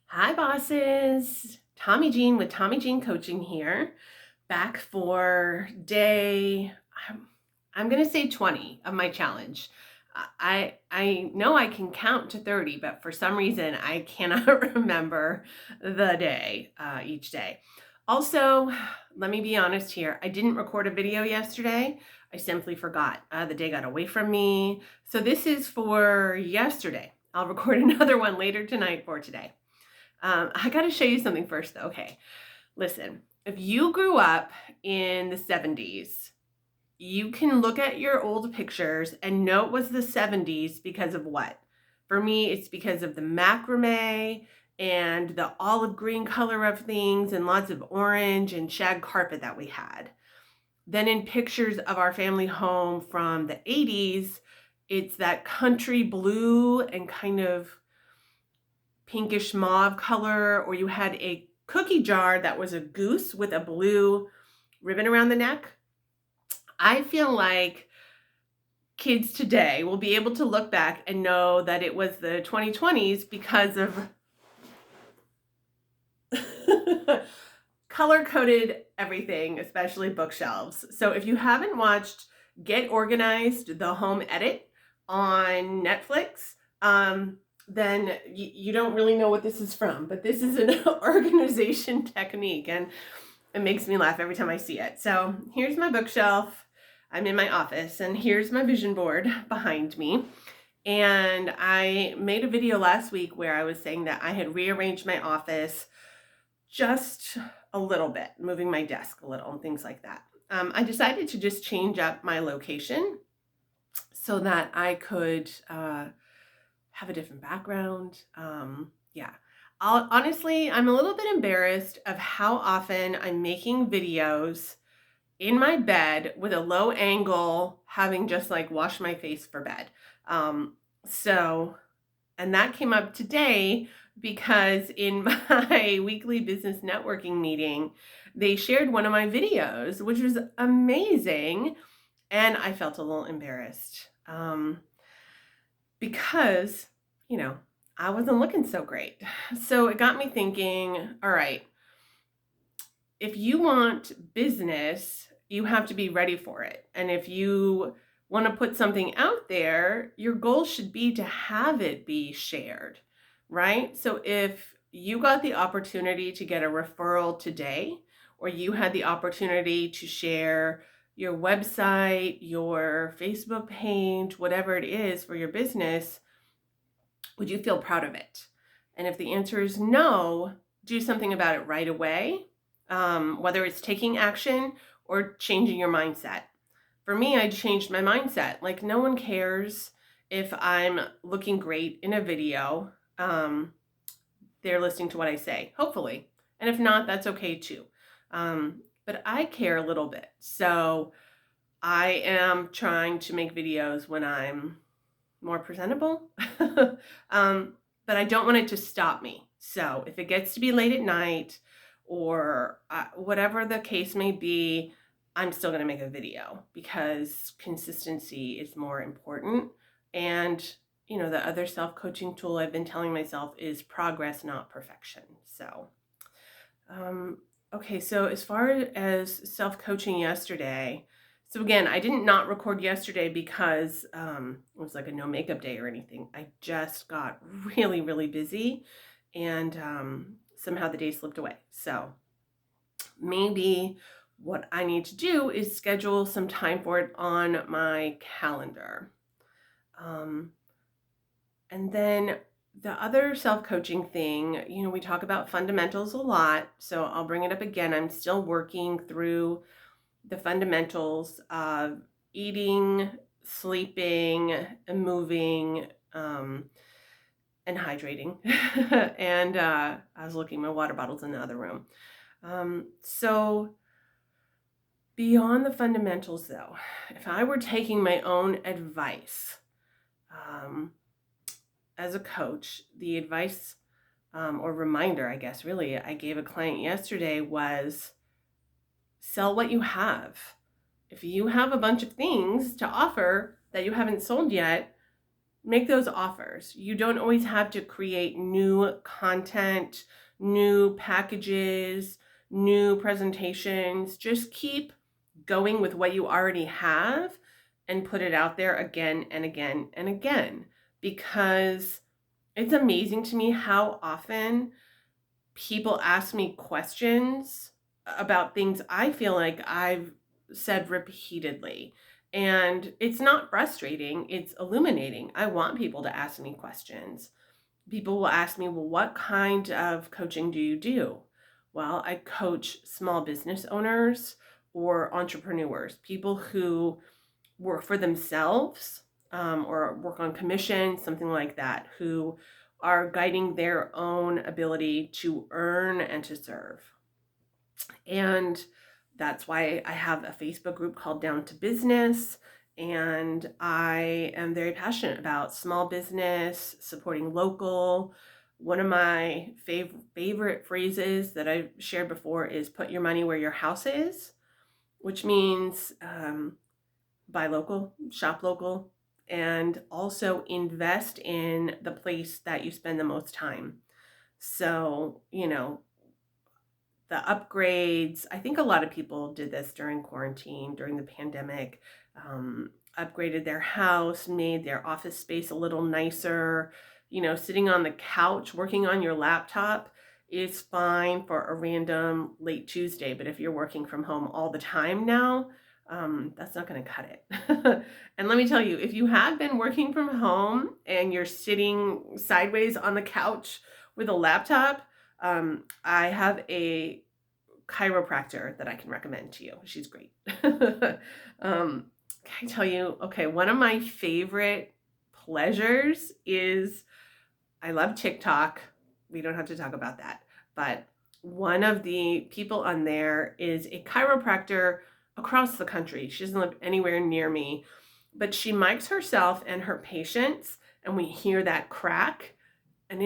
Hi, bosses. Tommy Jean with Tommy Jean Coaching here, back for day, I'm going to say 20 of my challenge. I know I can count to 30, but for some reason I cannot remember the day each day. Also, let me be honest here. I didn't record a video yesterday. I simply forgot. The day got away from me. So this is for yesterday. I'll record another one later tonight for today. I got to show you something first, though. Okay, listen. If you grew up in the 70s, you can look at your old pictures and know it was the 70s because of what? For me, it's because of the macrame and the olive green color of things and lots of orange and shag carpet that we had. Then in pictures of our family home from the 80s, it's that country blue and kind of pinkish mauve color, or you had a cookie jar that was a goose with a blue ribbon around the neck. I feel like kids today will be able to look back and know that it was the 2020s because of color-coded everything, especially bookshelves. So if you haven't watched Get Organized, the home edit on Netflix, then you don't really know what this is from, but this is an organization technique, and it makes me laugh every time I see it. So here's my bookshelf. I'm in my office, and here's my vision board behind me. And I made a video last week where I was saying that I had rearranged my office just a little bit, moving my desk a little and things like that. I decided to just change up my location so that I could have a different background. Yeah. Honestly, I'm a little bit embarrassed of how often I'm making videos in my bed with a low angle, having just like washed my face for bed. And that came up today because in my weekly business networking meeting, they shared one of my videos, which was amazing. And I felt a little embarrassed. Because, I wasn't looking so great. So it got me thinking, all right, if you want business, you have to be ready for it. And if you want to put something out there, your goal should be to have it be shared, right? So if you got the opportunity to get a referral today, or you had the opportunity to share your website, your Facebook page, whatever it is for your business, would you feel proud of it? And if the answer is no, do something about it right away, whether it's taking action or changing your mindset. For me, I changed my mindset. Like, no one cares if I'm looking great in a video. They're listening to what I say, hopefully. And if not, that's okay too. But I care a little bit. So I am trying to make videos when I'm more presentable. But I don't want it to stop me. So if it gets to be late at night or whatever the case may be, I'm still going to make a video because consistency is more important. And, the other self-coaching tool I've been telling myself is progress, not perfection. So, okay. So as far as self-coaching yesterday, so again, I didn't not record yesterday because it was like a no makeup day or anything. I just got really, really busy and somehow the day slipped away. So maybe what I need to do is schedule some time for it on my calendar. And then the other self-coaching thing, we talk about fundamentals a lot. So I'll bring it up again. I'm still working through the fundamentals of eating, sleeping, and moving, and hydrating. And I was looking, my water bottle's in the other room. So beyond the fundamentals, though, if I were taking my own advice as a coach, the advice or reminder, I guess, really, I gave a client yesterday was sell what you have. If you have a bunch of things to offer that you haven't sold yet, make those offers. You don't always have to create new content, new packages, new presentations. Just keep going with what you already have and put it out there again and again and again, because it's amazing to me how often people ask me questions about things I feel like I've said repeatedly. And it's not frustrating, it's illuminating. I want people to ask me questions. People will ask me, well, what kind of coaching do you do? Well, I coach small business owners or entrepreneurs, people who work for themselves, or work on commission, something like that, who are guiding their own ability to earn and to serve. And that's why I have a Facebook group called Down to Business. And I am very passionate about small business, supporting local. One of my favorite phrases that I've shared before is put your money where your house is, which means buy local, shop local, and also invest in the place that you spend the most time. So, the upgrades, I think a lot of people did this during quarantine, during the pandemic, upgraded their house, made their office space a little nicer. Sitting on the couch, working on your laptop is fine for a random late Tuesday, but if you're working from home all the time now, that's not going to cut it. And let me tell you, if you have been working from home and you're sitting sideways on the couch with a laptop, I have a chiropractor that I can recommend to you. She's great. Can I tell you, okay, one of my favorite pleasures is I love TikTok. We don't have to talk about that. But one of the people on there is a chiropractor across the country. She doesn't live anywhere near me, but she mics herself and her patients, and we hear that crack. And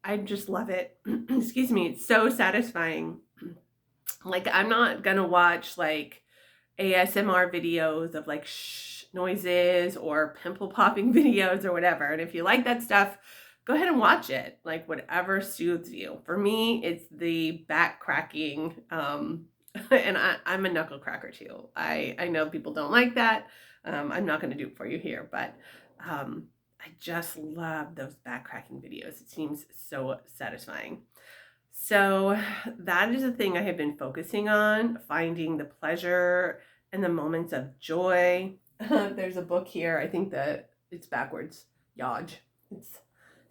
I just love it. Excuse me. It's so satisfying. Like, I'm not gonna watch like ASMR videos of like noises or pimple popping videos or whatever. And if you like that stuff, go ahead and watch it. Like, whatever soothes you. For me, it's the back cracking. And I'm a knuckle cracker too. I know people don't like that. I'm not going to do it for you here, but I just love those back cracking videos. It seems so satisfying. So that is the thing I have been focusing on, finding the pleasure and the moments of joy. There's a book here. I think that it's backwards. Yaj. This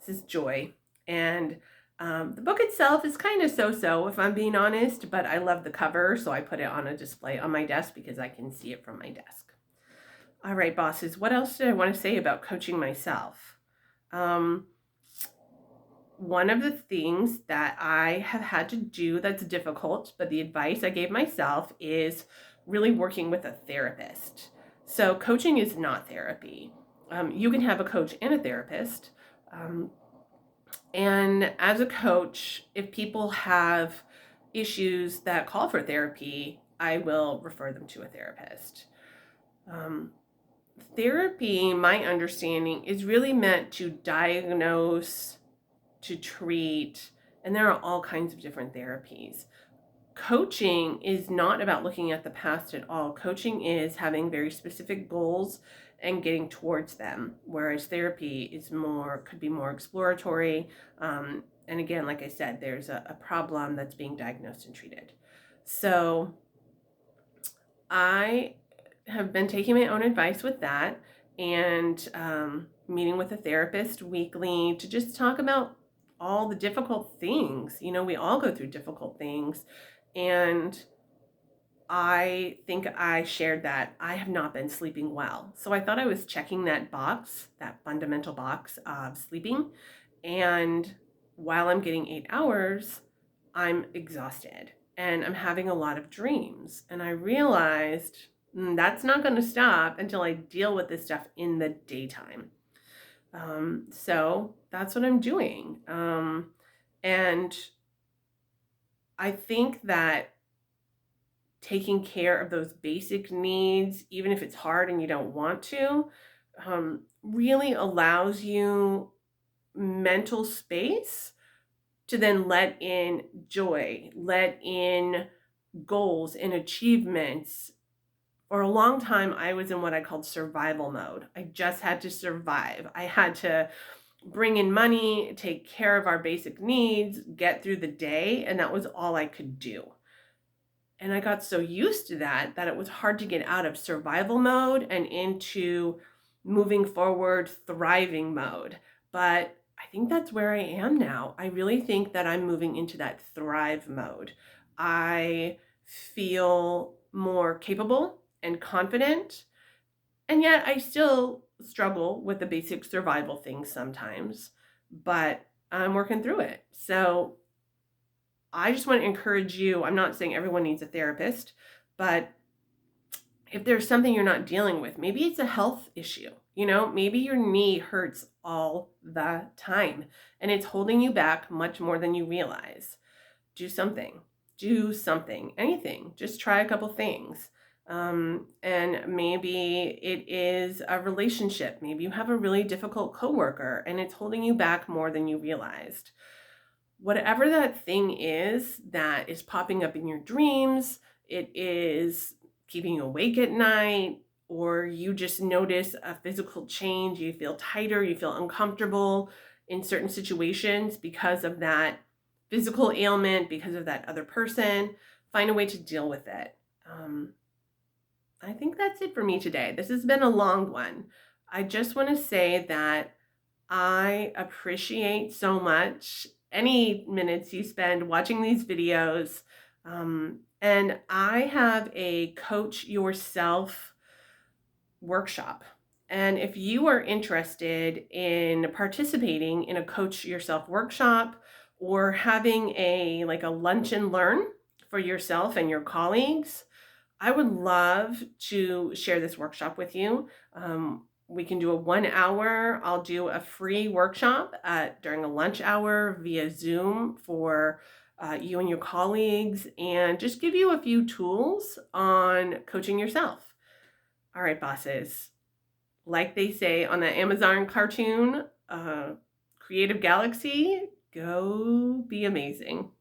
is joy. And the book itself is kind of so-so, if I'm being honest, but I love the cover, so I put it on a display on my desk because I can see it from my desk. All right, bosses, what else did I want to say about coaching myself? One of the things that I have had to do that's difficult, but the advice I gave myself is really working with a therapist. So coaching is not therapy. You can have a coach and a therapist. And as a coach, if people have issues that call for therapy, I will refer them to a therapist. Therapy, my understanding, is really meant to diagnose, to treat, and there are all kinds of different therapies. Coaching is not about looking at the past at all. Coaching is having very specific goals and getting towards them, whereas therapy is could be more exploratory. And again, like I said, there's a problem that's being diagnosed and treated. So I have been taking my own advice with that, and meeting with a therapist weekly to just talk about all the difficult things. We all go through difficult things. And I think I shared that I have not been sleeping well. So I thought I was checking that box, that fundamental box of sleeping. And while I'm getting 8 hours, I'm exhausted and I'm having a lot of dreams. And I realized that's not going to stop until I deal with this stuff in the daytime. So that's what I'm doing. And I think that taking care of those basic needs, even if it's hard and you don't want to, really allows you mental space to then let in joy, let in goals and achievements. For a long time, I was in what I called survival mode. I just had to survive. I had to bring in money, take care of our basic needs, get through the day, and that was all I could do. And I got so used to that that it was hard to get out of survival mode and into moving forward, thriving mode. But I think that's where I am now. I really think that I'm moving into that thrive mode. I feel more capable and confident, and yet I still struggle with the basic survival things sometimes, but I'm working through it. So I just want to encourage you. I'm not saying everyone needs a therapist, but if there's something you're not dealing with, maybe it's a health issue. Maybe your knee hurts all the time and it's holding you back much more than you realize. Do something. Do something. Anything. Just try a couple things. And maybe it is a relationship. Maybe you have a really difficult coworker and it's holding you back more than you realized. Whatever that thing is that is popping up in your dreams, it is keeping you awake at night, or you just notice a physical change, you feel tighter, you feel uncomfortable in certain situations because of that physical ailment, because of that other person, find a way to deal with it. I think that's it for me today. This has been a long one. I just want to say that I appreciate so much any minutes you spend watching these videos. And I have a Coach Yourself workshop. And if you are interested in participating in a Coach Yourself workshop or having a lunch and learn for yourself and your colleagues, I would love to share this workshop with you. We can do a 1 hour. I'll do a free workshop during a lunch hour via Zoom for you and your colleagues, and just give you a few tools on coaching yourself. All right, bosses. Like they say on the Amazon cartoon, Creative Galaxy, go be amazing.